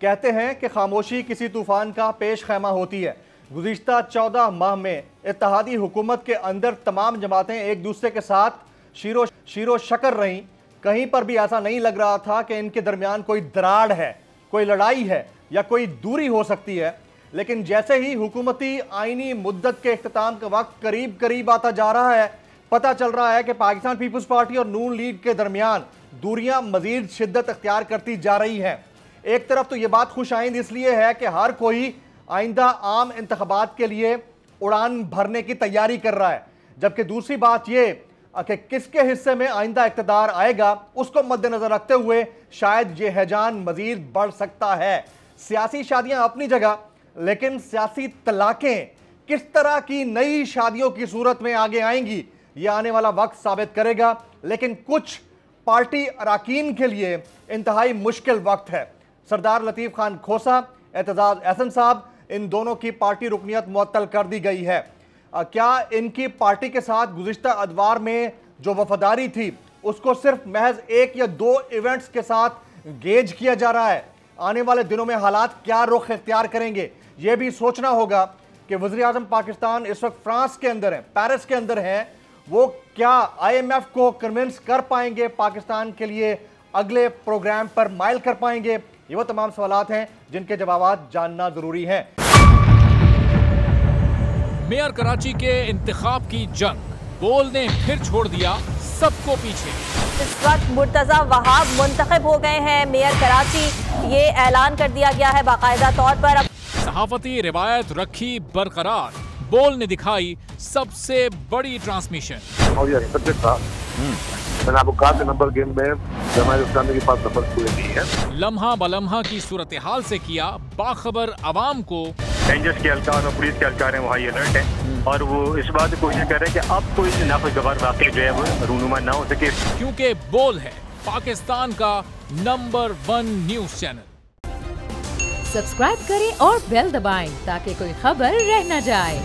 कहते हैं कि खामोशी किसी तूफान का पेश खैमा होती है। गुज़िश्ता 14 माह में इत्तेहादी हुकूमत के अंदर तमाम जमातें एक दूसरे के साथ शीरो शकर रहीं। कहीं पर भी ऐसा नहीं लग रहा था कि इनके दरमियान कोई दराड़ है, कोई लड़ाई है या कोई दूरी हो सकती है। लेकिन जैसे ही हुकूमती आईनी मुद्दत के इख्तिताम का वक्त करीब करीब आता जा रहा है, पता चल रहा है कि पाकिस्तान पीपल्स पार्टी और नून लीग के दरमियान दूरियां मजीद शिद्दत अख्तियार करती जा रही हैं। एक तरफ तो ये बात खुश आइंद इसलिए है कि हर कोई आइंदा आम इंतखाबात के लिए उड़ान भरने की तैयारी कर रहा है, जबकि दूसरी बात ये कि किसके हिस्से में आइंदा इक़्तिदार आएगा उसको मद्देनजर रखते हुए शायद ये हैजान मजीद बढ़ सकता है। सियासी शादियां अपनी जगह, लेकिन सियासी तलाकें किस तरह की नई शादियों की सूरत में आगे आएंगी ये आने वाला वक्त साबित करेगा। लेकिन कुछ पार्टी अरकान के लिए इंतहाई मुश्किल वक्त है। सरदार लतीफ़ खान खोसा, एतजाज़ अहसन साहब, इन दोनों की पार्टी रुकनियत मुअत्तल कर दी गई है। क्या इनकी पार्टी के साथ गुज़िश्ता अदवार में जो वफादारी थी उसको सिर्फ महज 1 या 2 इवेंट्स के साथ गेज किया जा रहा है? आने वाले दिनों में हालात क्या रुख इख्तियार करेंगे यह भी सोचना होगा कि वज़ीर-ए-आज़म पाकिस्तान इस वक्त फ्रांस के अंदर हैं, पेरिस के अंदर हैं। वो क्या IMF को कन्विंस कर पाएंगे, पाकिस्तान के लिए अगले प्रोग्राम पर माइल कर पाएंगे? ये वो तमाम सवालात हैं जिनके जवाब जानना जरूरी है। मेयर कराची के इंतखाब की जंग, बोल ने फिर छोड़ दिया सबको पीछे। इस वक्त मुर्तजा वहाब मुंतखब हो गए हैं मेयर कराची, ये ऐलान कर दिया गया है बाकायदा तौर पर। सहाफती रिवायत रखी बरकरार, बोल ने दिखाई सबसे बड़ी ट्रांसमिशन। और ये सब्जेक्ट था, मैंने आपको कहा कि नंबर गेम में जमात इस्लामी के पास नंबर पूरे नहीं है। लम्हा बलम्हा की सूरत हाल से किया बाखबर अवाम को। रेंजर्स के एहलकार और पुलिस के एहलकार हैं वो हाई अलर्ट हैं और वो इस बात की कोशिश कर रहे हैं कि अब कोई नाखुशगवार वाक़या जो है वो रूनुमा ना हो सके, क्योंकि बोल है पाकिस्तान का नंबर 1 न्यूज चैनल। सब्सक्राइब करें और बेल दबाएं ताकि कोई खबर रह न जाए।